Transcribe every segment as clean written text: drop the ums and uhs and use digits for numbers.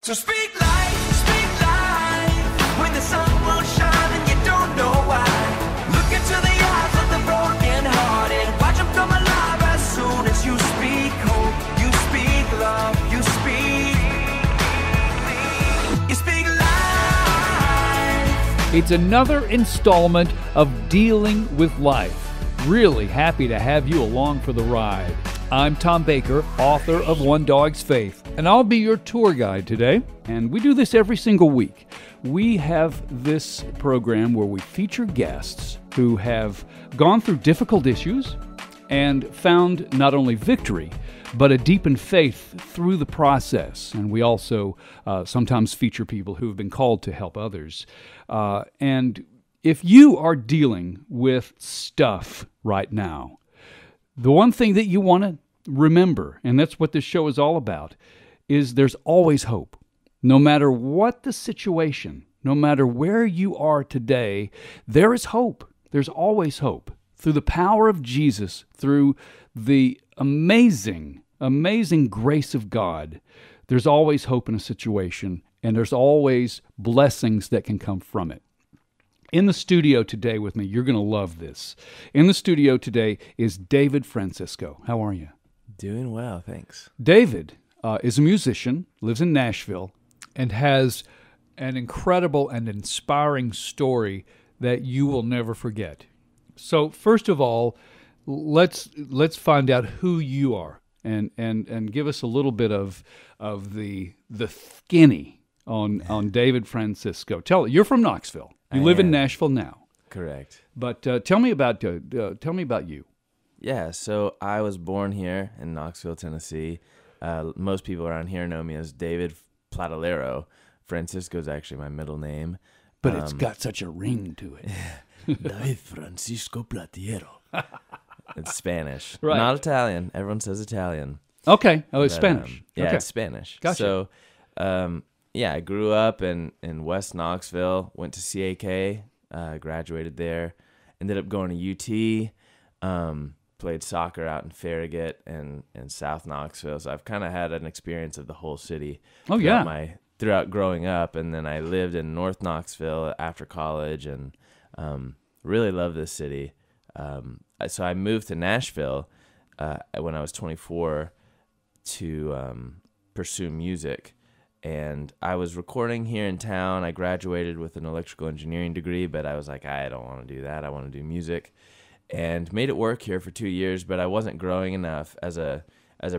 So speak life, when the sun won't shine and you don't know why. Look into the eyes of the broken hearted, watch them come alive as soon as you speak hope, you speak love, you speak life. It's another installment of Dealing with Life. Really happy to have you along for the ride. I'm Tom Baker, author of One Dog's Faith, and I'll be your tour guide today. And we do this every single week. We have this program where we feature guests who have gone through difficult issues and found not only victory, but a deepened faith through the process. And we also sometimes feature people who have been called to help others. And if you are dealing with stuff right now, the one thing that you want to remember, and that's what this show is all about, is there's always hope. No matter what the situation, no matter where you are today, there is hope. There's always hope. Through the power of Jesus, through the amazing grace of God, there's always hope in a situation, and there's always blessings that can come from it. In the studio today with me, you're going to love this. In the studio today is David Fransisco. How are you? Doing well, thanks. David is a musician, lives in Nashville, and has an incredible and inspiring story that you will never forget. So first of all, let's find out who you are and give us a little bit of the skinny on David Fransisco. You're from Knoxville. You live in Nashville now. Correct. But tell me about you. Yeah, so I was born here in Knoxville, Tennessee. Most people around here know me as David Platalero. Fransisco is actually my middle name. But it's got such a ring to it. David Fransisco Platalero. It's Spanish. Right. Not Italian. Everyone says Italian. Okay. Oh, it's Spanish. Yeah, okay. It's Spanish. Gotcha. So, I grew up in West Knoxville, went to CAK, graduated there, ended up going to UT, played soccer out in Farragut and South Knoxville. So I've kind of had an experience of the whole city throughout growing up. And then I lived in North Knoxville after college and really love this city. So I moved to Nashville when I was 24 to pursue music. And I was recording here in town. I graduated with an electrical engineering degree, but I was like, I don't want to do that. I want to do music. And made it work here for 2 years, but I wasn't growing enough as a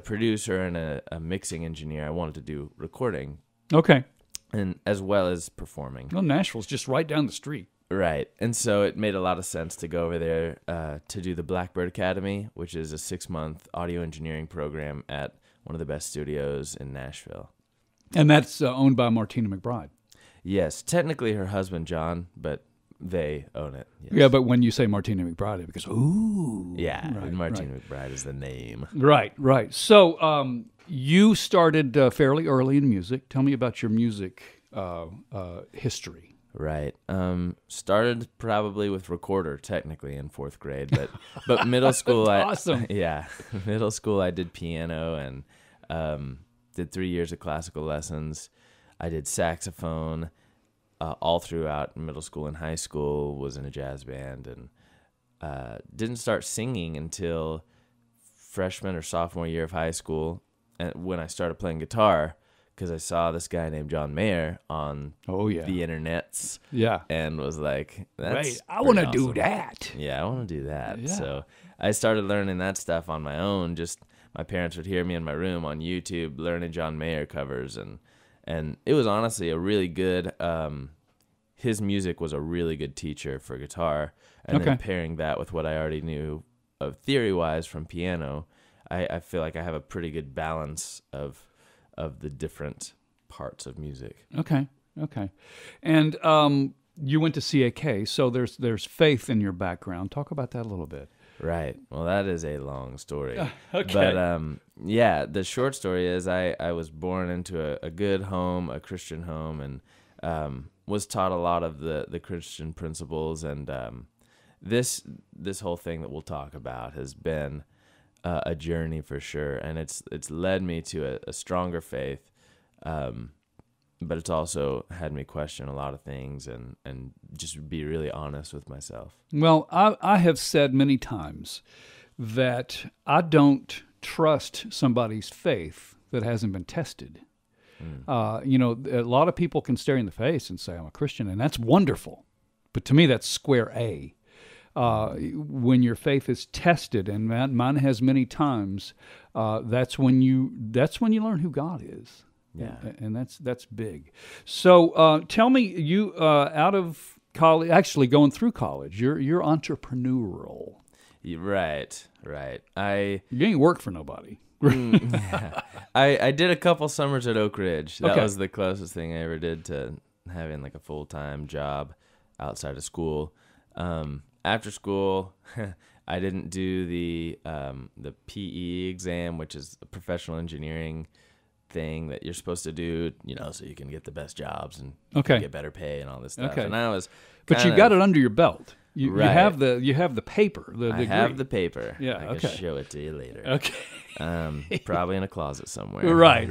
producer and a mixing engineer. I wanted to do recording. Okay. And as well as performing. Well, Nashville's just right down the street. Right. And so it made a lot of sense to go over there to do the Blackbird Academy, which is a 6-month audio engineering program at one of the best studios in Nashville. And that's owned by Martina McBride. Yes, technically her husband, John, but they own it. Yes. Yeah, but when you say Martina McBride, it goes, ooh. Yeah, right, Martina McBride is the name. Right. So you started fairly early in music. Tell me about your music history. Right. Started probably with recorder, technically, in 4th grade, but middle school, awesome. Middle school I did piano and did 3 years of classical lessons. I did saxophone all throughout middle school and high school, was in a jazz band, and didn't start singing until freshman or sophomore year of high school, and when I started playing guitar, because I saw this guy named John Mayer on the internets, and was like, "That's I want to awesome. do that." Yeah, I want to do that. Yeah. So I started learning that stuff on my own. Just my parents would hear me in my room on YouTube learning John Mayer covers, and it was honestly a really good. His music was a really good teacher for guitar, and then pairing that with what I already knew of theory-wise from piano, I feel like I have a pretty good balance of the different parts of music. Okay. And you went to CAK, so there's faith in your background. Talk about that a little bit. Right. Well, that is a long story. Okay. But the short story is I was born into a good home, a Christian home, and was taught a lot of the Christian principles. And this whole thing that we'll talk about has been a journey for sure, and it's led me to a stronger faith. but it's also had me question a lot of things and just be really honest with myself. Well, I have said many times that I don't trust somebody's faith that hasn't been tested. You know, a lot of people can stare you in the face and say, I'm a Christian, and that's wonderful. But to me, that's square A. When your faith is tested, and mine has many times, that's when you learn who God is. Yeah. And that's big. So tell me, you out of college, actually going through college, you're entrepreneurial. Right. You ain't work for nobody. Yeah. I did a couple summers at Oak Ridge. That Okay. was the closest thing I ever did to having like a full-time job outside of school. After school, I didn't do the PE exam, which is a professional engineering thing that you're supposed to do, you know, so you can get the best jobs and Okay. get better pay and all this stuff. Okay. And I was, But you got it under your belt. You Right. have the paper. The I degree. have the paper. Yeah, I okay. can show it to you later. Okay. Probably in a closet somewhere. Right.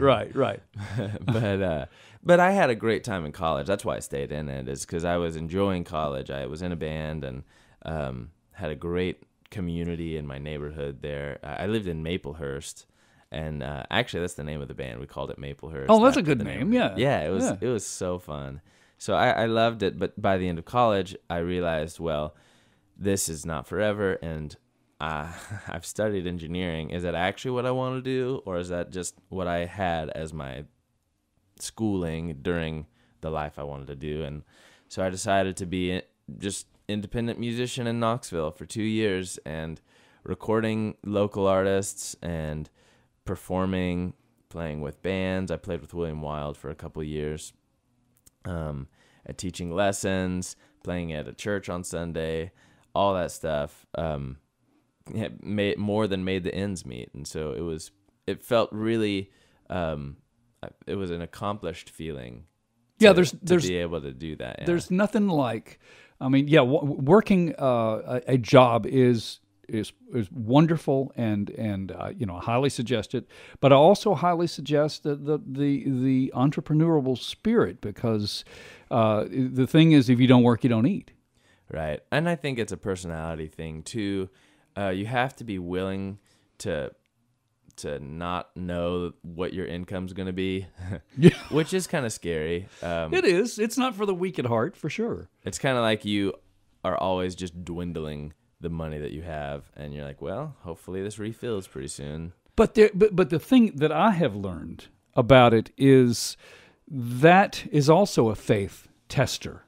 But I had a great time in college. That's why I stayed in it, is because I was enjoying college. I was in a band and had a great community in my neighborhood there. I lived in Maplehurst, and actually that's the name of the band. We called it Maplehurst. Oh, that's a after good the name. Yeah. Yeah, it was so fun. So I loved it, but by the end of college, I realized, well, this is not forever, and I've studied engineering. Is that actually what I want to do, or is that just what I had as my schooling during the life I wanted to do? And so I decided to be just independent musician in Knoxville for 2 years and recording local artists and performing, playing with bands. I played with William Wild for a couple of years, at teaching lessons, playing at a church on Sunday, all that stuff. More than made the ends meet. And so it felt really, it was an accomplished feeling. Yeah, to there's be able to do that. Yeah. There's nothing like, I mean, yeah, working a job is wonderful and you know, highly suggested. But I also highly suggest the entrepreneurial spirit, because the thing is, if you don't work, you don't eat. Right. And I think it's a personality thing too. You have to be willing to not know what your income's going to be, Yeah. which is kind of scary. It is. It's not for the weak at heart, for sure. It's kind of like you are always just dwindling the money that you have, and you're like, well, hopefully this refills pretty soon. But the thing that I have learned about it is that is also a faith tester.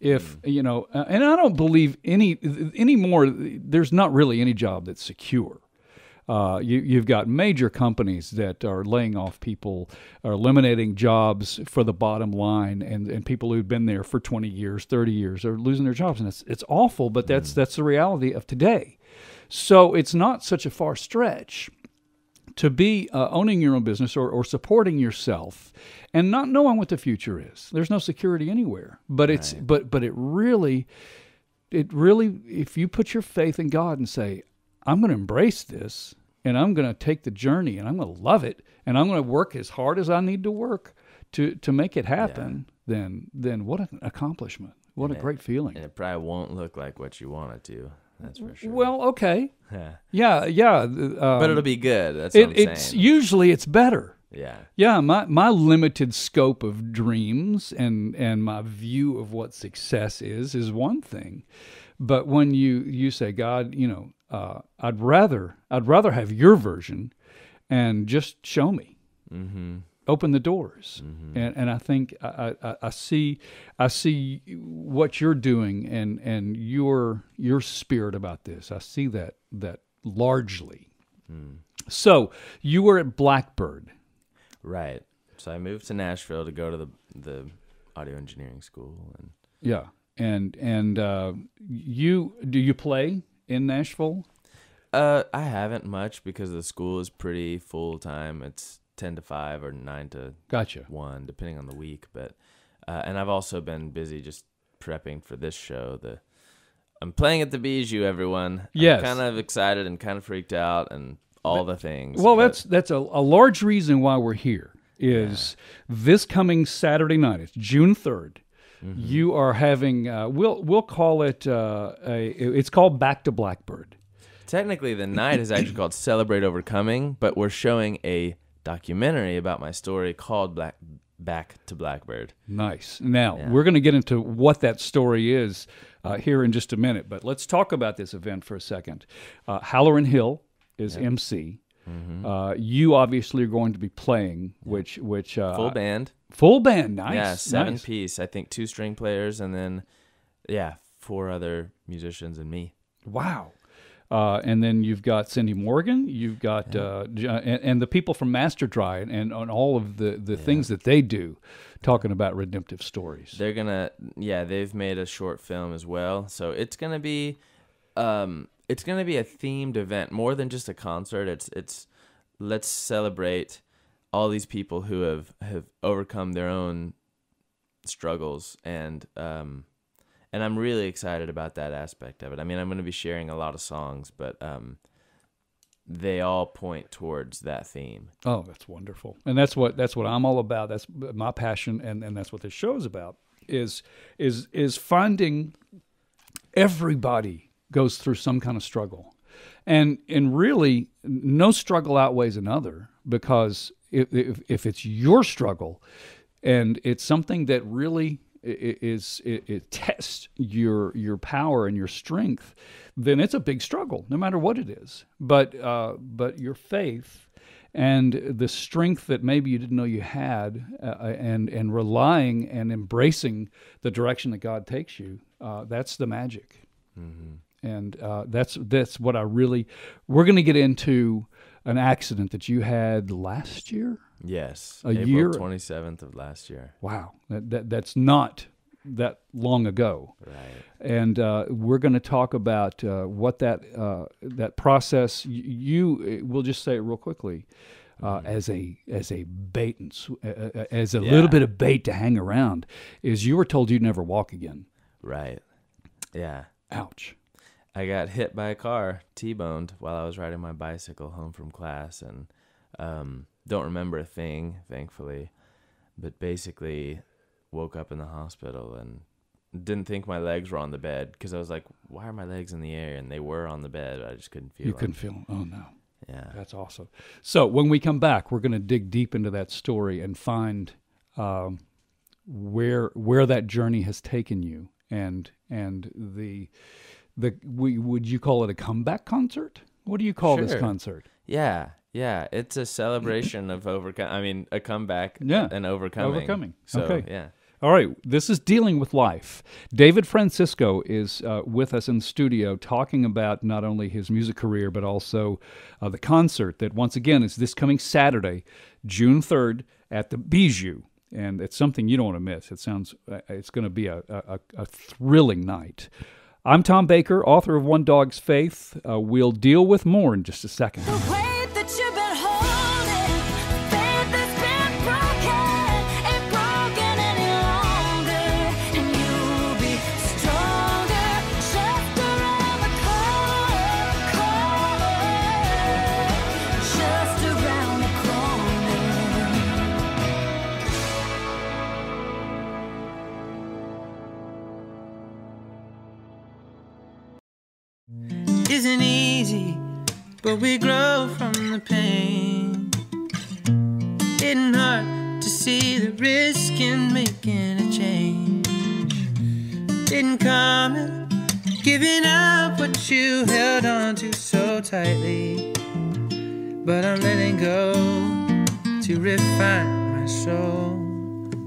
If you know, and I don't believe anymore. There's not really any job that's secure. You've got major companies that are laying off people, are eliminating jobs for the bottom line, and people who've been there for 20 years, 30 years are losing their jobs, and it's awful. But that's the reality of today. So it's not such a far stretch to be owning your own business or supporting yourself and not knowing what the future is. There's no security anywhere. But it's but it really, if you put your faith in God and say, I'm going to embrace this, and I'm going to take the journey, and I'm going to love it, and I'm going to work as hard as I need to work to make it happen, then what an accomplishment. What a great feeling. And it probably won't look like what you want it to. That's for sure. Well, okay. Yeah. Yeah. But it'll be good. That's what I'm saying. Usually it's better. Yeah. Yeah, my limited scope of dreams and my view of what success is one thing. But when you say, God, you know, I'd rather have your version and just show me. Mm-hmm. Open the doors. Mm-hmm. And I think I see what you're doing and your spirit about this. I see that largely. So you were at Blackbird. Right. So I moved to Nashville to go to the audio engineering school. And Yeah. And do you play in Nashville? I haven't much because the school is pretty full time. It's 10 to 5 or 9 to Gotcha. 1, depending on the week. But and I've also been busy just prepping for this show. I'm playing at the Bijou, everyone. Yes. I'm kind of excited and kind of freaked out and all the things. Well, that's a large reason why we're here. is this coming Saturday night. It's June 3rd. You are having, we'll call it, it's called Back to Blackbird. Technically, the night is actually called Celebrate Overcoming, but we're showing a documentary about my story called Back to Blackbird. Nice. Now, we're going to get into what that story is here in just a minute, but let's talk about this event for a second. Halloran Hill is MC. You obviously are going to be playing, which Full band. Full band, nice. Yeah, 7 nice. piece. I think 2 string players, and then 4 other musicians and me. Wow. And then you've got Cindy Morgan, you've got and the people from Master Dry and on all of the things that they do, talking about redemptive stories. They're gonna they've made a short film as well, so it's gonna be a themed event more than just a concert. It's let's celebrate all these people who have overcome their own struggles, and I'm really excited about that aspect of it. I mean, I'm going to be sharing a lot of songs, but they all point towards that theme. Oh, that's wonderful. And that's what I'm all about. That's my passion, and that's what this show is about, is finding everybody goes through some kind of struggle. And really, no struggle outweighs another, because if it's your struggle and it's something that really it tests your power and your strength, then it's a big struggle, no matter what it is. But your faith and the strength that maybe you didn't know you had, and relying and embracing the direction that God takes you, that's the magic. And that's what I really. We're going to get into an accident that you had last year. Yes, April 27th of last year. Wow, that's not that long ago. Right. And we're going to talk about what that process. We'll just say it real quickly, as a bait as a little bit of bait to hang around. Is you were told you'd never walk again. Right. Yeah. Ouch. I got hit by a car, T-boned, while I was riding my bicycle home from class, and don't remember a thing, thankfully, but basically woke up in the hospital and didn't think my legs were on the bed, because I was like, why are my legs in the air? And they were on the bed. I just couldn't feel them. You couldn't feel them. Oh, no. Yeah. That's awesome. So when we come back, we're going to dig deep into that story and find where that journey has taken you, and would you call it a comeback concert? What do you call this concert? Yeah, it's a celebration of a comeback and overcoming. So, okay. Yeah. All right, this is Dealing with Life. David Fransisco is with us in the studio talking about not only his music career, but also the concert that, once again, is this coming Saturday, June 3rd, at the Bijou. And it's something you don't want to miss. It's going to be a thrilling night. I'm Tom Baker, author of One Dog's Faith. We'll deal with more in just a second. The weight that you've been holding, faith that's been broken, ain't broken any longer, and you'll be stronger just around the corner, just around the corner. Isn't easy, but we grow from the pain. Hitting hard to see the risk in making a change. Didn't come in, giving up what you held on to so tightly, but I'm letting go to refine my soul.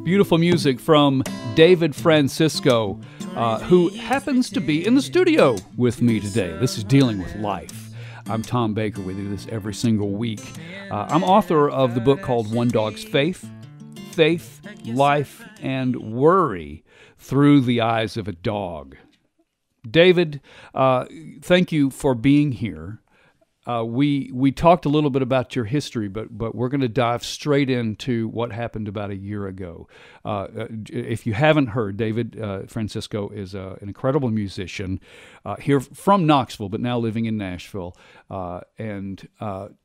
Beautiful music from David Fransisco, who happens to be in the studio with me today. This is Dealing with Life. I'm Tom Baker. We do this every single week. I'm author of the book called One Dog's Faith, Life, and Worry Through the Eyes of a Dog. David, thank you for being here. We talked a little bit about your history, but we're going to dive straight into what happened about a year ago. If you haven't heard, David Fransisco is an incredible musician here from Knoxville, but now living in Nashville. And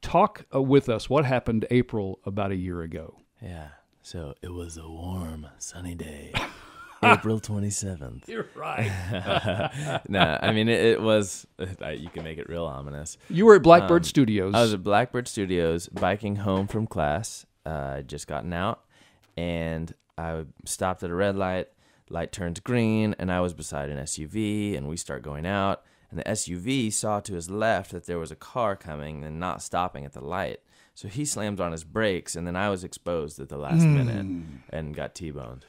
talk with us what happened April about a year ago. Yeah. So it was a warm, sunny day. April 27th. You're right. No, I mean, it was, you can make it real ominous. You were at Blackbird Studios. I was at Blackbird Studios biking home from class. I'd just gotten out, and I stopped at a red light. Light turns green, and I was beside an SUV, and we start going out. And the SUV saw to his left that there was a car coming and not stopping at the light. So he slammed on his brakes, and then I was exposed at the last minute and got T-boned.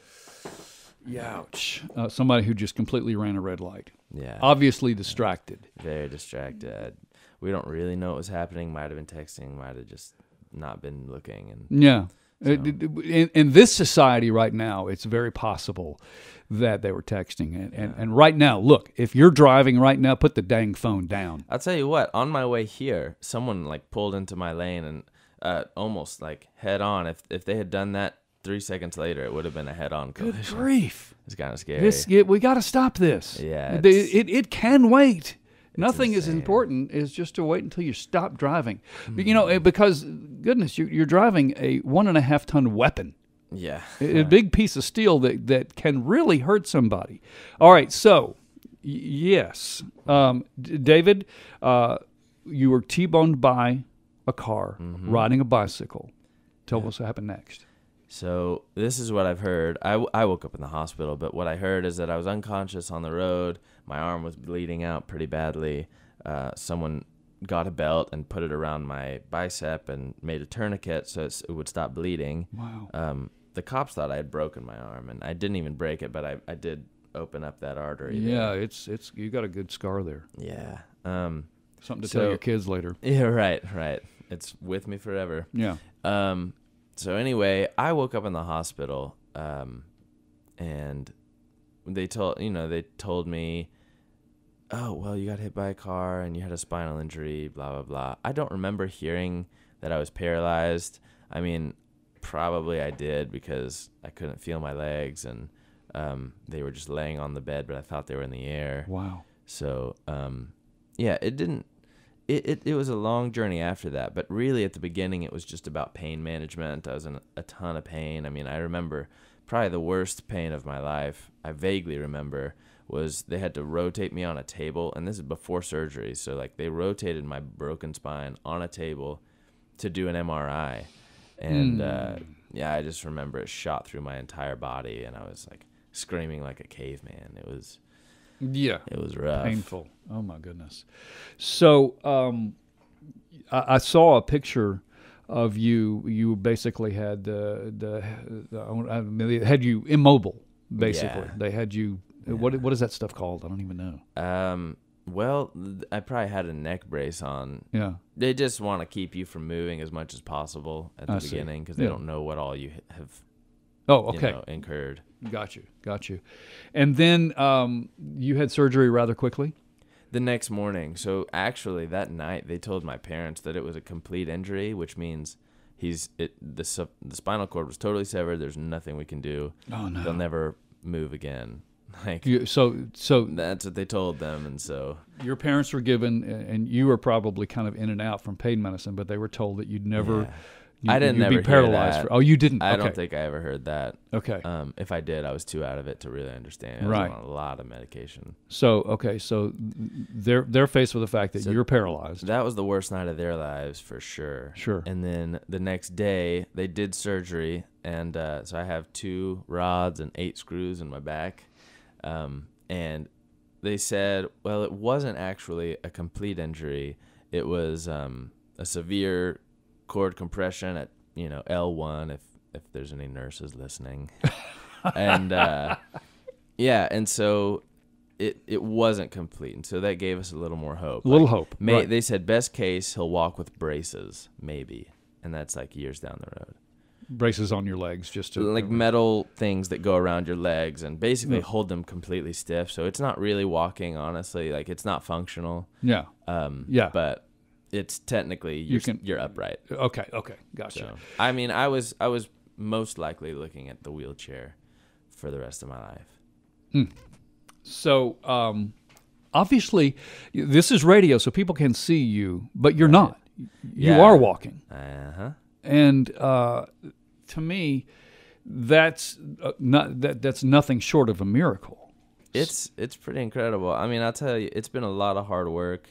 Ouch. Somebody who just completely ran a red light. Yeah. Obviously distracted. Very distracted. We don't really know what was happening. Might have been texting. Might have just not been looking. And Yeah. So. In this society right now, it's very possible that they were texting. And right now, look, if you're driving right now, put the dang phone down. I'll tell you what. On my way here, someone like pulled into my lane and almost like head on. If they had done that 3 seconds later, it would have been a head-on collision. Good grief. It's kind of scary. We got to stop this. Yeah, It can wait. Nothing is insane. important is just to wait until you stop driving. Because, goodness, you're driving a 1.5 ton weapon. Yeah. A big piece of steel that can really hurt somebody. All right, so, yes. David, you were T-boned by a car riding a bicycle. Tell us what happened next. So this is what I've heard. I woke up in the hospital, but what I heard is that I was unconscious on the road. My arm was bleeding out pretty badly. Someone got a belt and put it around my bicep and made a tourniquet so it would stop bleeding. Wow. The cops thought I had broken my arm, and I didn't even break it, but I did open up that artery. Yeah, it's you got a good scar there. Yeah. Something to tell your kids later. Yeah, right. It's with me forever. Yeah. So anyway, I woke up in the hospital, and they told me, oh, well, you got hit by a car and you had a spinal injury, blah, blah, blah. I don't remember hearing that I was paralyzed. I mean, probably I did because I couldn't feel my legs, and they were just laying on the bed, but I thought they were in the air. Wow. So, yeah, it didn't. It was a long journey after that, but really at the beginning it was just about pain management. I was in a ton of pain. I mean, I remember probably the worst pain of my life, I vaguely remember, was they had to rotate me on a table, and this is before surgery, so like they rotated my broken spine on a table to do an MRI. And yeah, I just remember it shot through my entire body, and I was like screaming like a caveman. It was rough. Painful. Oh my goodness. So I saw a picture of you. You basically had they had you immobile. Basically, Yeah. they had you. Yeah. What is that stuff called? I don't even know. Well, I probably had a neck brace on. Yeah. They just want to keep you from moving as much as possible at the beginning because they don't know what all you have. Oh, okay. Incurred. Got you. And then you had surgery rather quickly? The next morning. So actually that night they told my parents that it was a complete injury, which means the spinal cord was totally severed. There's nothing we can do. Oh, no. They'll never move again. Like So that's what they told them, and so your parents were given, and you were probably kind of in and out from pain medicine, but they were told that you'd never... Yeah. I didn't you'd never be paralyzed. hear that. Oh, you didn't? I Okay. don't think I ever heard that. Okay. If I did, I was too out of it to really understand. I was Right. on a lot of medication. So they're faced with the fact that you're paralyzed. That was the worst night of their lives for sure. Sure. And then the next day they did surgery, and so I have 2 rods and 8 screws in my back. And they said, well, it wasn't actually a complete injury. It was a severe cord compression at L1 if there's any nurses listening. And yeah, and so it wasn't complete, and so that gave us a little more hope. Hope. Right. They said best case he'll walk with braces, maybe, and that's like years down the road. Braces on your legs just to... Like metal things that go around your legs and basically hold them completely stiff, so it's not really walking, honestly. Like, it's not functional. Yeah. Yeah. But it's technically you're upright. Okay. Gotcha. So, I mean, I was most likely looking at the wheelchair for the rest of my life. So, obviously, this is radio, so people can see you, but you're not. You Yeah. are walking. Uh-huh. And to me, that's that's nothing short of a miracle. It's pretty incredible. I mean, I'll tell you, it's been a lot of hard work.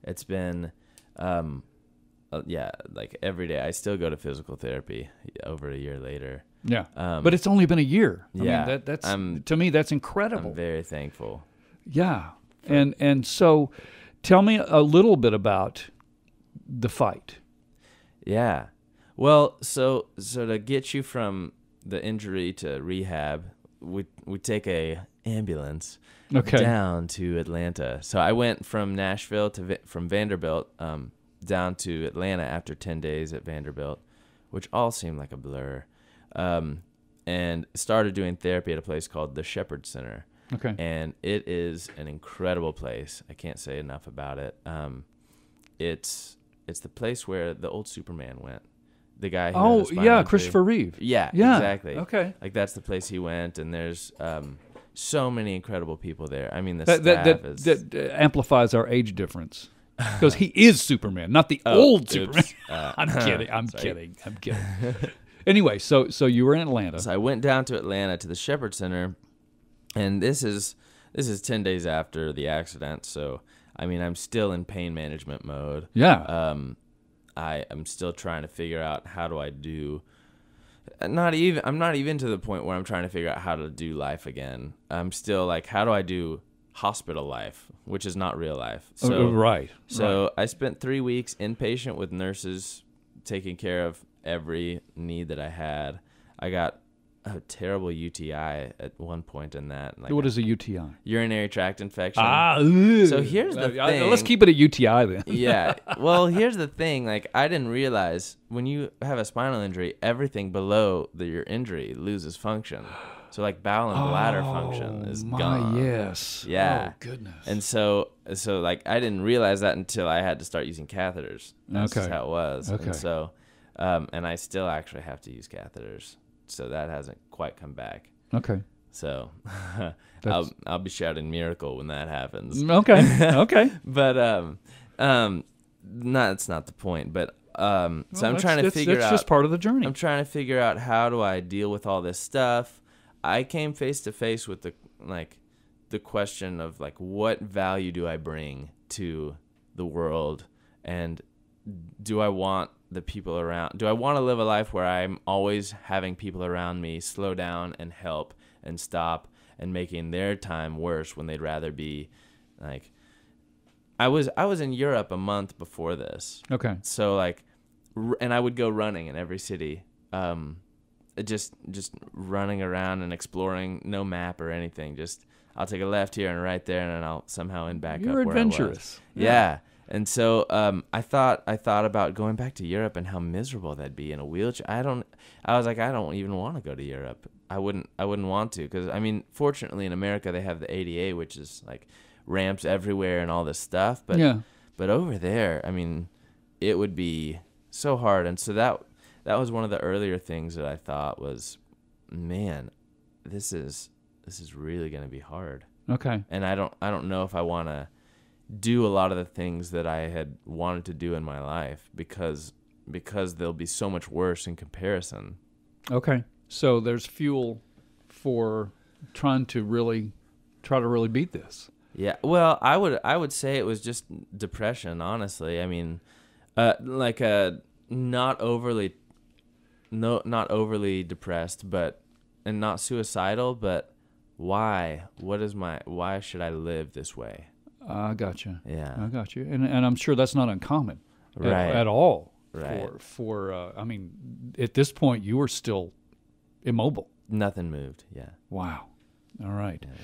It's been, like every day. I still go to physical therapy over a year later. Yeah, but it's only been a year. I mean, that's to me, that's incredible. I'm very thankful. Yeah, and so, tell me a little bit about the fight. Yeah, well, so to get you from the injury to rehab, we take a ambulance down to Atlanta. So I went from Nashville from Vanderbilt down to Atlanta after 10 days at Vanderbilt, which all seemed like a blur. And started doing therapy at a place called the Shepherd Center. Okay. And it is an incredible place. I can't say enough about it. It's the place where the old Superman went. The guy who had a spinal injury. Christopher Reeve. Yeah, Yeah, exactly. okay. Like that's the place he went, and there's so many incredible people there. I mean, the That staff amplifies our age difference. Because he is Superman, not the old oops. Superman. I'm kidding. I'm kidding. Anyway, so you were in Atlanta. So I went down to Atlanta to the Shepherd Center, and this is 10 days after the accident. So I mean, I'm still in pain management mode. Yeah. I'm still trying to figure out how do I do. I'm not even to the point where I'm trying to figure out how to do life again. I'm still like, how do I do hospital life, which is not real life. So right. I spent 3 weeks inpatient with nurses taking care of every need that I had. I got a terrible UTI at one point in that. Like what is a UTI? Urinary tract infection. So here's the thing. Let's keep it a UTI then. Yeah. Well, here's the thing. Like, I didn't realize when you have a spinal injury, everything below your injury loses function. So, like, bowel and bladder function is gone. Yes. Yeah. Oh, goodness. And so like, I didn't realize that until I had to start using catheters. That's just how it was. Okay. And so, and I still actually have to use catheters. So that hasn't quite come back. Okay. So I'll be shouting miracle when that happens. Okay. Okay. But that's not the point. But so I'm trying to figure out. That's just part of the journey. I'm trying to figure out how do I deal with all this stuff. I came face to face with the question of like, what value do I bring to the world, and do I want the people around? Do I want to live a life where I'm always having people around me slow down and help and stop and making their time worse when they'd rather be like? I was in Europe a month before this. Okay. So like, and I would go running in every city, just running around and exploring, no map or anything. Just I'll take a left here and right there, and then I'll somehow end back You're up where I was. adventurous. Yeah. And so I thought about going back to Europe and how miserable that'd be in a wheelchair. I was like, I don't even want to go to Europe. I wouldn't want to, because I mean, fortunately in America they have the ADA, which is like ramps everywhere and all this stuff. But but over there, I mean, it would be so hard. And so that was one of the earlier things that I thought was, man, this is really going to be hard. Okay. And I don't know if I want to do a lot of the things that I had wanted to do in my life because they'll be so much worse in comparison. Okay. So there's fuel for trying to really beat this. Yeah. Well, I would say it was just depression, honestly. I mean, like not overly depressed, and not suicidal, but why should I live this way? I got you. Yeah. I got you. And I'm sure that's not uncommon at all. Right. I mean, at this point, you were still immobile. Nothing moved. Yeah. Wow. All right. Yeah.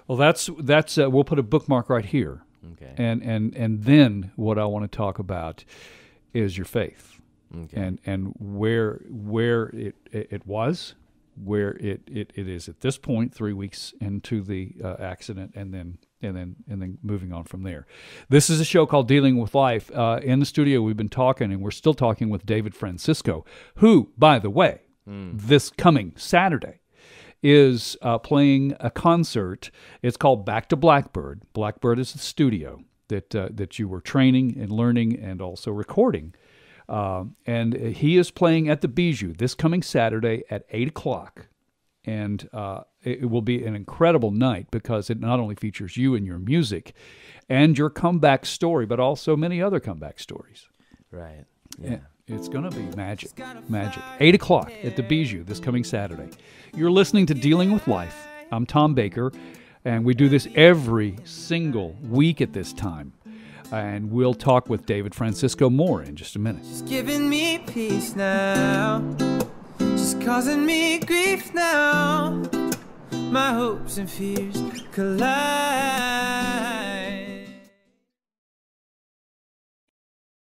Well, that's we'll put a bookmark right here. Okay. And then what I want to talk about is your faith. Okay. And where it was, where it is at this point, 3 weeks into the accident, and then moving on from there. This is a show called Dealing with Life. In the studio, we've been talking, and we're still talking with David Fransisco, who, by the way, this coming Saturday is playing a concert. It's called Back to Blackbird. Blackbird is the studio that you were training and learning and also recording And he is playing at the Bijou this coming Saturday at 8 o'clock. And it will be an incredible night because it not only features you and your music and your comeback story, but also many other comeback stories. Right. Yeah. It's going to be magic. Magic. 8 o'clock at the Bijou this coming Saturday. You're listening to Dealing with Life. I'm Tom Baker, and we do this every single week at this time. And we'll talk with David Fransisco more in just a minute. She's giving me peace now. She's causing me grief now. My hopes and fears collide.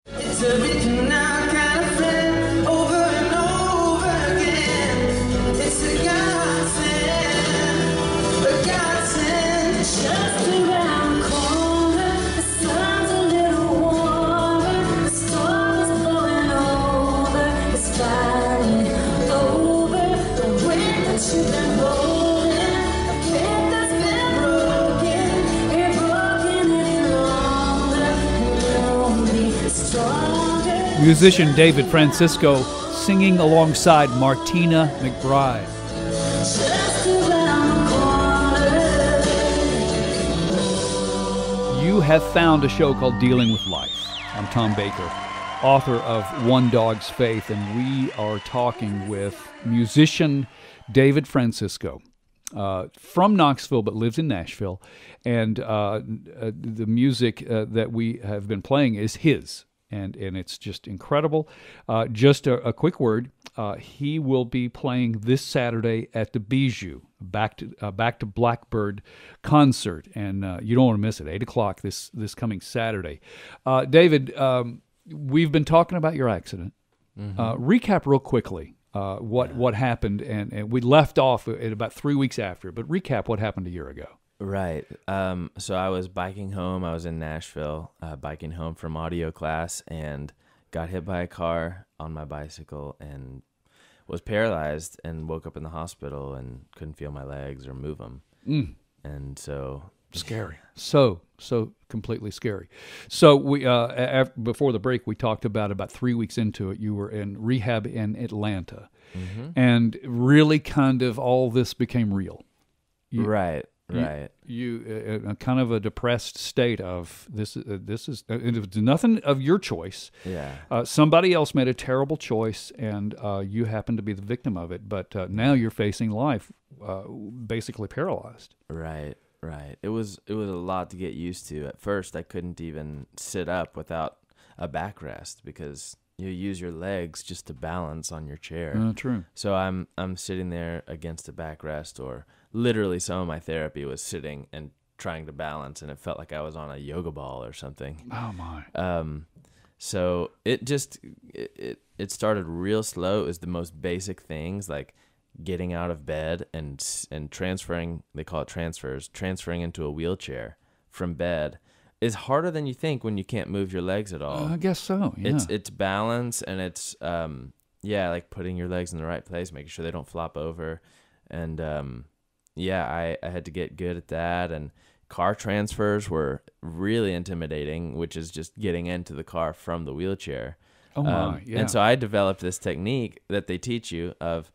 It's a reaching out kind of friend, over and over again. It's a godsend, a godsend. Just around the corner, the sun's a little warmer, the storm is blowing over, it's finally over. The wind that you've been holding, a faith that's been broken, ain't broken any longer, and you'll be stronger. Musician David Fransisco singing alongside Martina McBride. Just around the corner. You have found a show called Dealing with Life. I'm Tom Baker, author of One Dog's Faith, and we are talking with musician David Fransisco. From Knoxville, but lives in Nashville, and the music that we have been playing is his, and it's just incredible. Just a quick word: he will be playing this Saturday at the Bijou, back to Blackbird concert, and you don't want to miss it. 8 o'clock this coming Saturday. David, we've been talking about your accident. Recap real quickly. What happened, and we left off at about 3 weeks after, but recap what happened a year ago. Right. So I was biking home. I was in Nashville, biking home from audio class, and got hit by a car on my bicycle and was paralyzed and woke up in the hospital and couldn't feel my legs or move them. And so Scary. So completely scary. So we before the break, we talked about 3 weeks into it, you were in rehab in Atlanta, and really kind of all this became real. Right. You kind of a depressed state of this is it was nothing of your choice. Yeah. Somebody else made a terrible choice, and you happened to be the victim of it. But now you're facing life, basically paralyzed. Right. It was a lot to get used to. At first, I couldn't even sit up without a backrest because you use your legs just to balance on your chair. True. So I'm sitting there against a backrest, or literally some of my therapy was sitting and trying to balance, and it felt like I was on a yoga ball or something. Oh my. So it started real slow. It was the most basic things like getting out of bed and transferring, they call it transferring into a wheelchair from bed is harder than you think when you can't move your legs at all. I guess so, yeah. It's balance, and it's like putting your legs in the right place, making sure they don't flop over. And I had to get good at that. And car transfers were really intimidating, which is just getting into the car from the wheelchair. Oh my, yeah. And so I developed this technique that they teach you of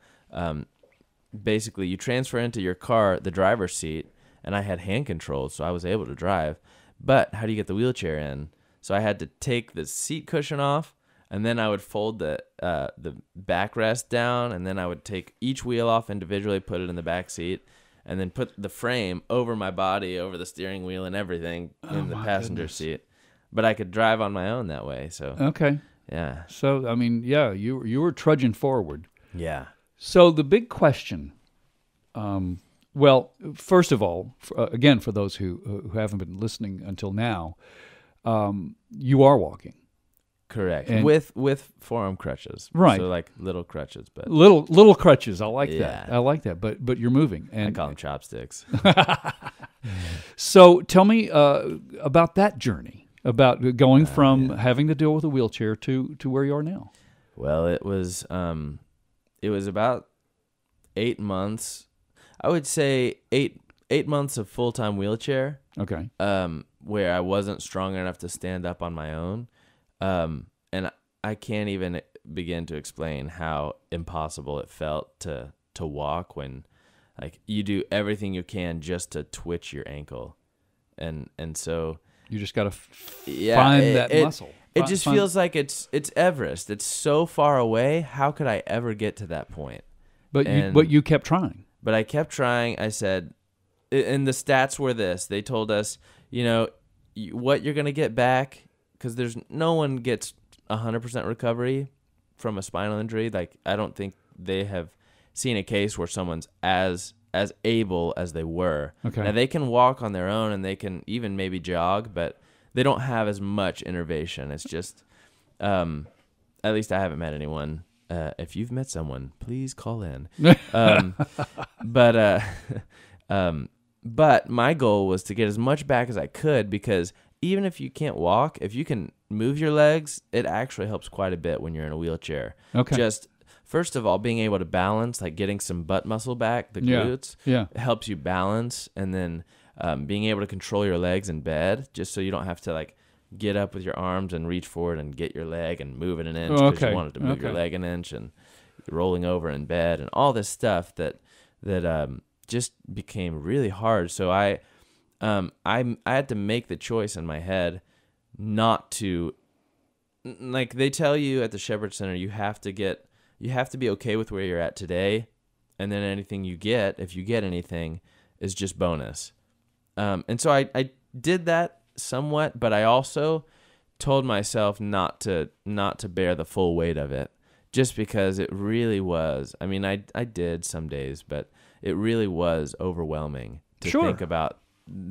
basically you transfer into your car the driver's seat, and I had hand controls, so I was able to drive. But how do you get the wheelchair in? So I had to take the seat cushion off, and then I would fold the backrest down, and then I would take each wheel off individually, put it in the back seat, and then put the frame over my body, over the steering wheel and everything in the passenger seat. But I could drive on my own that way. So okay. Yeah. So I mean, yeah, you were trudging forward. Yeah. So the big question, well, first of all, again, for those who haven't been listening until now, you are walking. Correct. And with forearm crutches. Right. So like little crutches, but little crutches. I like Yeah. that. I like that. But you're moving. And I call them chopsticks. So tell me about that journey, about going from having to deal with a wheelchair to where you are now. Well, it was about 8 months. I would say eight months of full-time wheelchair. Okay. Where I wasn't strong enough to stand up on my own. And I can't even begin to explain how impossible it felt to walk when like you do everything you can just to twitch your ankle. And so you just got to find that muscle. It just feels like it's Everest. It's so far away. How could I ever get to that point? But you kept trying. But I kept trying. I said, and the stats were this. They told us, what you're going to get back, because no one gets 100% recovery from a spinal injury. Like, I don't think they have seen a case where someone's as able as they were. Okay. Now, they can walk on their own and they can even maybe jog, but they don't have as much innervation. It's just, at least I haven't met anyone. If you've met someone, please call in. But my goal was to get as much back as I could, because even if you can't walk, if you can move your legs, it actually helps quite a bit when you're in a wheelchair. Okay. Just, first of all, being able to balance, like getting some butt muscle back, the glutes, helps you balance. And then being able to control your legs in bed, just so you don't have to like get up with your arms and reach forward and get your leg and move it an inch because you wanted to move your leg an inch, and rolling over in bed and all this stuff that just became really hard. So I had to make the choice in my head not to, like they tell you at the Shepherd Center, you have to be okay with where you're at today, and then anything you get, if you get anything, is just bonus. And so I did that somewhat, but I also told myself not to bear the full weight of it, just because it really was. I mean, I did some days, but it really was overwhelming to think about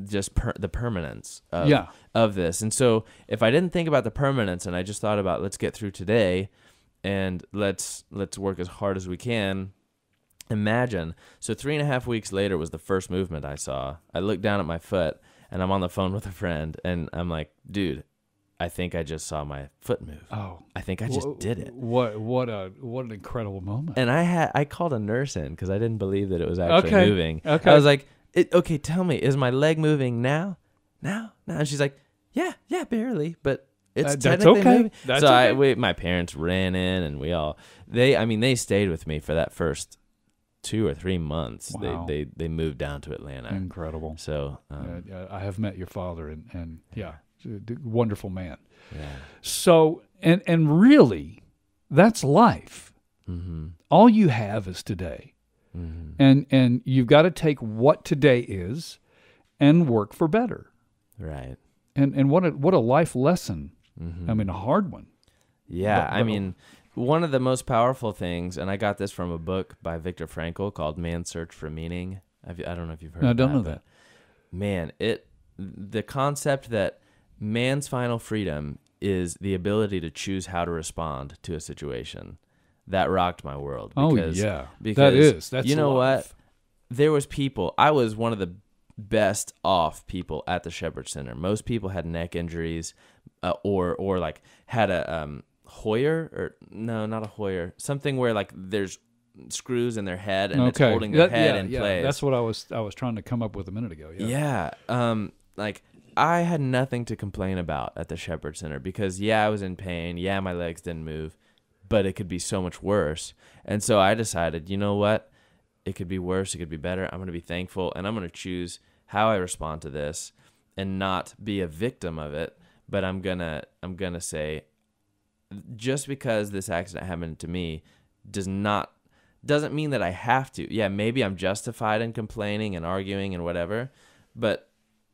just the permanence of this. And so if I didn't think about the permanence and I just thought about, let's get through today and let's work as hard as we can. Imagine. So 3.5 weeks later was the first movement I saw. I looked down at my foot and I'm on the phone with a friend and I'm like, dude, I think I just saw my foot move. Oh, I think I just did it. What an incredible moment. And I called a nurse in because I didn't believe that it was actually moving. Okay. I was like, okay, tell me, is my leg moving now? And she's like, yeah, barely, but it's technically moving. That's okay. My parents ran in and they stayed with me for that first 2 or 3 months. Wow. They moved down to Atlanta. Incredible. So I have met your father and wonderful man. Yeah. So and really, that's life. Mm-hmm. All you have is today, and you've got to take what today is, and work for better. Right. And what a life lesson. Mm-hmm. I mean, a hard one. Yeah. I mean, one of the most powerful things, and I got this from a book by Viktor Frankl called Man's Search for Meaning. I don't know if you've heard of that. I don't know that. Man, the concept that man's final freedom is the ability to choose how to respond to a situation. That rocked my world. Because that's you know life. what? There was people. I was one of the best off people at the Shepherd Center. Most people had neck injuries, or like had a Hoyer, or no, not a Hoyer. Something where like there's screws in their head and it's holding their head in place. That's what I was trying to come up with a minute ago. Yeah. Like I had nothing to complain about at the Shepherd Center because I was in pain. Yeah, my legs didn't move, but it could be so much worse. And so I decided, you know what? It could be worse. It could be better. I'm going to be thankful, and I'm going to choose how I respond to this and not be a victim of it. But I'm gonna say, just because this accident happened to me doesn't mean that I have to. Yeah, maybe I'm justified in complaining and arguing and whatever, but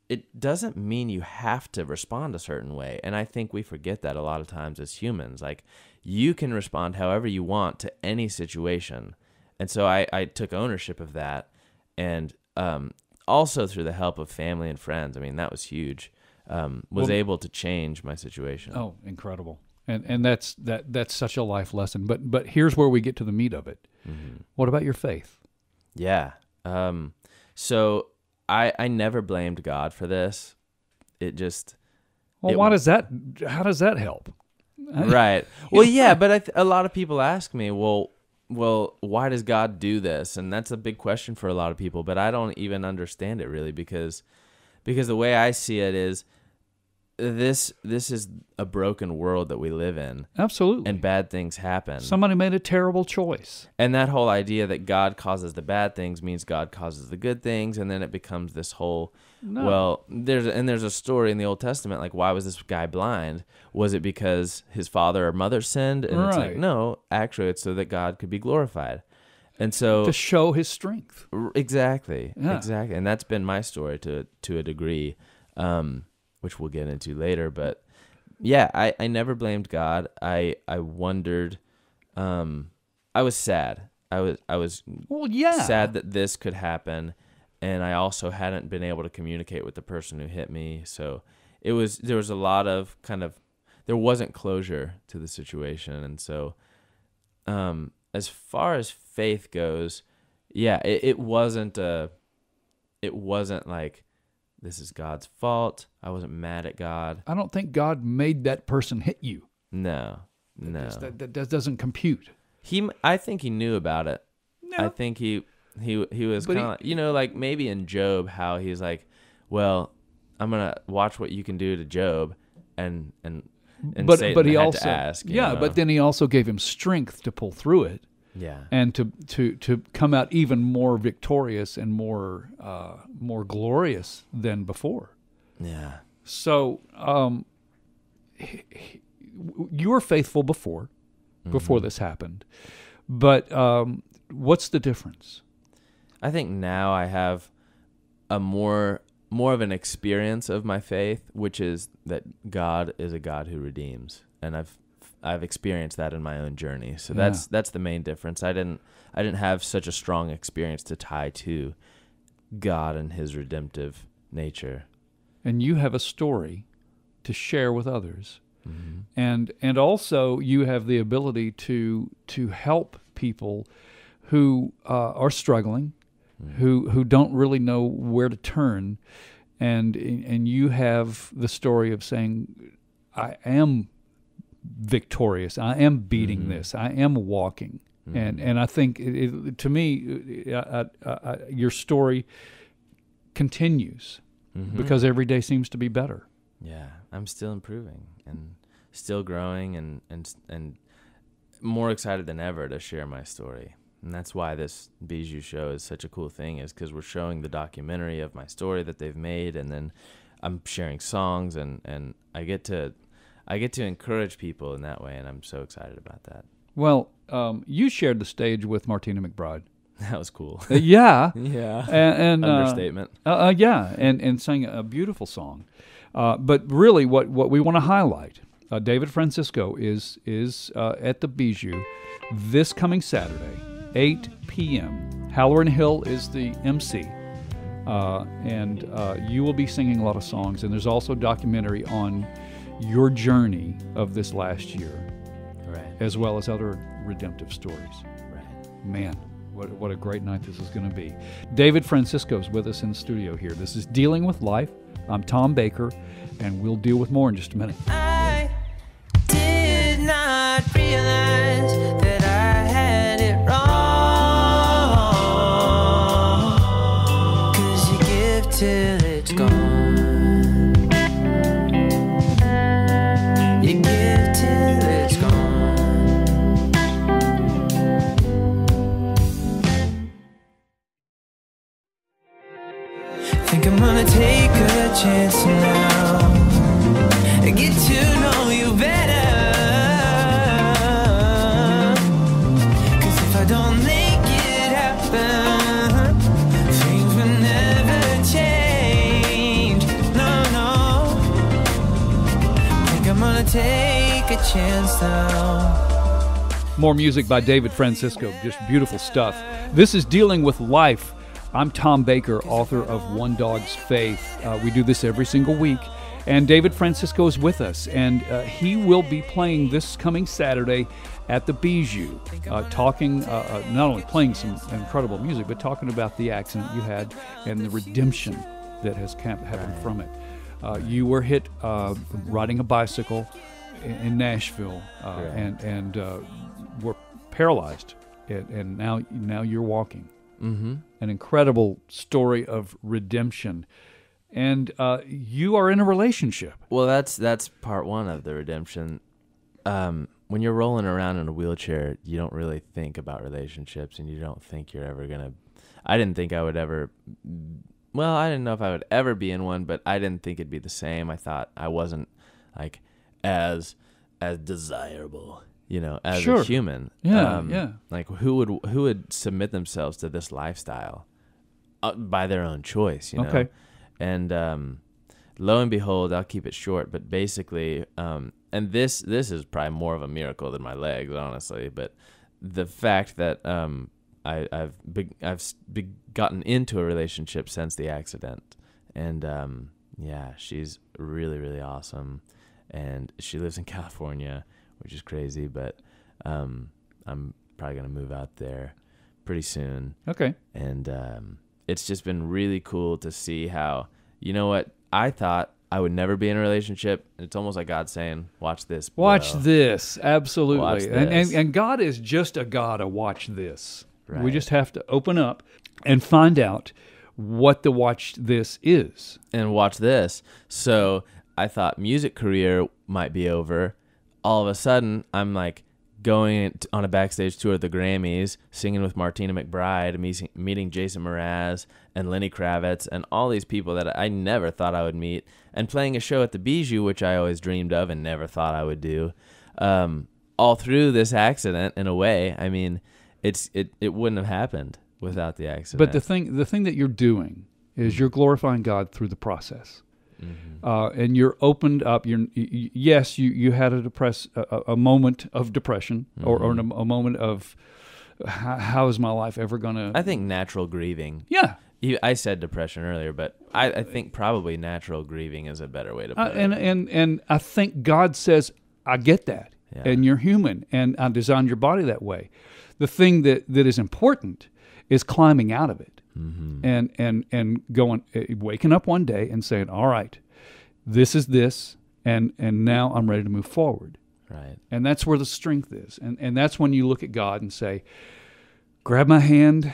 it doesn't mean you have to respond a certain way. And I think we forget that a lot of times as humans. Like, you can respond however you want to any situation. And so I took ownership of that. And also through the help of family and friends, I mean, that was huge, able to change my situation. Oh, incredible. And that's such a life lesson. But here's where we get to the meat of it. Mm-hmm. What about your faith? Yeah. So I never blamed God for this. It just... Well, how does that help? Right. Well, yeah, but a lot of people ask me, well, why does God do this? And that's a big question for a lot of people, but I don't even understand it really because the way I see it is this is a broken world that we live in, Absolutely. and bad things happen. Somebody made a terrible choice. And that whole idea that God causes the bad things means God causes the good things, and then it becomes this whole, well, there's a story in the Old Testament, like, why was this guy blind? Was it because his father or mother sinned? And it's like, no, actually, it's so that God could be glorified. And so To show his strength. Exactly. Yeah. Exactly. And that's been my story to a degree, which we'll get into later. But yeah, I never blamed God. I wondered, I was sad. I was sad that this could happen. And I also hadn't been able to communicate with the person who hit me. So there was a lot of there wasn't closure to the situation. And so, as far as faith goes, yeah, it wasn't like, this is God's fault. I wasn't mad at God. I don't think God made that person hit you. No. That doesn't compute. I think he knew about it. No. I think he was kind of, like maybe in Job, how he's like, well, I'm gonna watch what you can do to Job, and Satan but he had also to ask. but then he also gave him strength to pull through it. Yeah. And to come out even more victorious and more glorious than before. Yeah. So you were faithful before this happened, but what's the difference? I think now I have a more of an experience of my faith, which is that God is a God who redeems, and I've experienced that in my own journey. So that's the main difference. I didn't have such a strong experience to tie to God and his redemptive nature. And you have a story to share with others. And also you have the ability to help people who are struggling, who don't really know where to turn, and you have the story of saying, I am victorious. I am beating this. I am walking. And I think to me, your story continues because every day seems to be better. Yeah, I'm still improving and still growing and more excited than ever to share my story. And that's why this Bijou show is such a cool thing, is because we're showing the documentary of my story that they've made, and then I'm sharing songs, and I get to encourage people in that way, and I'm so excited about that. Well, you shared the stage with Martina McBride. That was cool. Yeah. Yeah. And Understatement. Yeah, and sang a beautiful song. But really, what we want to highlight, David Fransisco is at the Bijou this coming Saturday, 8 p.m. Halloran Hill is the MC, and you will be singing a lot of songs. And there's also a documentary on your journey of this last year, right, as well as other redemptive stories. Right. Man, what a great night this is going to be. David Fransisco is with us in the studio here. This is Dealing with Life. I'm Tom Baker, and we'll deal with more in just a minute. I did not realize that I had it wrong, 'cause you give till it's gone. You give till it's gone. Think I'm gonna take a chance now and get to know you better. 'Cause if I don't make it happen, things will never change. No. Think I'm gonna take a chance now. More music by David Fransisco, just beautiful stuff. This is Dealing with Life. I'm Tom Baker, author of One Dog's Faith. We do this every single week, and David Fransisco is with us, and he will be playing this coming Saturday at the Bijou, talking, not only playing some incredible music, but talking about the accident you had and the redemption that has happened from it. You were hit riding a bicycle in Nashville, and were paralyzed, and now you're walking. Mm-hmm. An incredible story of redemption. and you are in a relationship. Well, that's part one of the redemption. When you're rolling around in a wheelchair, you don't really think about relationships, and you don't think you're ever gonna. I didn't think I would ever. Well, I didn't know if I would ever be in one, but I didn't think it'd be the same. I thought I wasn't like as desirable, as Sure. a human. Yeah. Like who would submit themselves to this lifestyle by their own choice, Okay. And lo and behold, I'll keep it short, but basically, and this is probably more of a miracle than my legs, honestly. But the fact that I've gotten into a relationship since the accident, and she's really, really awesome, and she lives in California, which is crazy, but I'm probably gonna move out there pretty soon. Okay. And it's just been really cool to see how, what I thought I would never be in a relationship. It's almost like God saying, "Watch this, bro. Watch this, absolutely." Watch this. And God is just a God of watch this. Right. We just have to open up and find out what the watch this is. And watch this. So I thought music career might be over. All of a sudden, I'm like going on a backstage tour at the Grammys, singing with Martina McBride, meeting Jason Mraz and Lenny Kravitz and all these people that I never thought I would meet, and playing a show at the Bijou, which I always dreamed of and never thought I would do. All through this accident, in a way. I mean, it wouldn't have happened without the accident. But the thing that you're doing is you're glorifying God through the process. Mm-hmm. And you're opened up. Yes, you had a moment of depression, mm-hmm. or a moment of how is my life ever going to... I think natural grieving. Yeah. I said depression earlier, but I think probably natural grieving is a better way to put it. And I think God says, I get that, Yeah. and you're human, and I designed your body that way. The thing that is important is climbing out of it. Mm-hmm. And going, waking up one day and saying, all right, this is this, and now I'm ready to move forward. Right. And that's where the strength is. And that's when you look at God and say, grab my hand,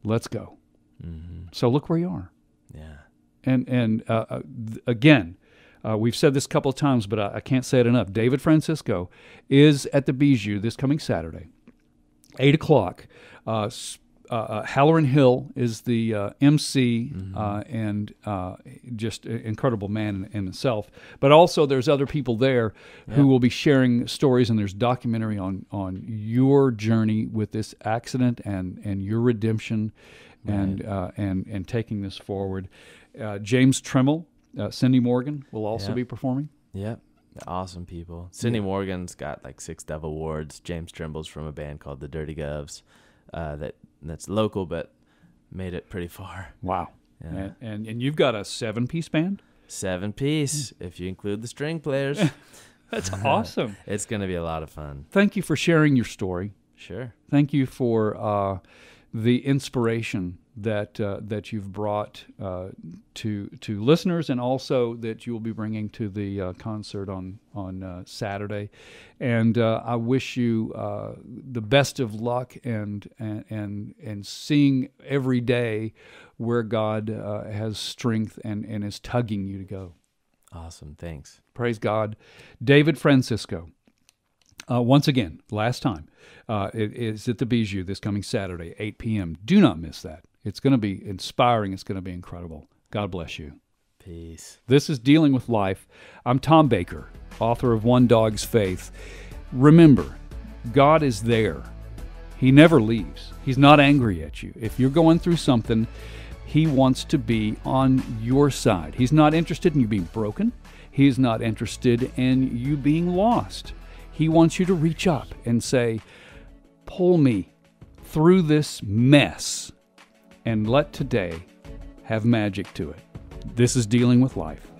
let's go. Mm-hmm. So look where you are. Yeah. And again, we've said this a couple of times, but I can't say it enough. David Fransisco is at the Bijou this coming Saturday, 8 o'clock. Halloran Hill is the MC, mm-hmm. And just an incredible man in himself. But also there's other people there who will be sharing stories, and there's documentary on your journey with this accident and your redemption, right. and taking this forward. James Tremmel, Cindy Morgan will also be performing. Yep. Awesome people. Cindy Morgan's got like 6 Dove Awards. James Trimble's from a band called the Dirty Govs. That's local, but made it pretty far. Wow. Yeah. And you've got a 7-piece band? 7-piece, if you include the string players. That's awesome. It's going to be a lot of fun. Thank you for sharing your story. Sure. Thank you for the inspiration that you've brought to listeners, and also that you will be bringing to the concert on Saturday. And I wish you the best of luck and seeing every day where God has strength and is tugging you to go. Awesome. Thanks. Praise God. David Fransisco. Once again, last time, it is at the Bijou this coming Saturday, 8 p.m. Do not miss that. It's going to be inspiring. It's going to be incredible. God bless you. Peace. This is Dealing with Life. I'm Tom Baker, author of One Dog's Faith. Remember, God is there. He never leaves. He's not angry at you. If you're going through something, He wants to be on your side. He's not interested in you being broken. He's not interested in you being lost. He wants you to reach up and say, pull me through this mess and let today have magic to it. This is Dealing with Life.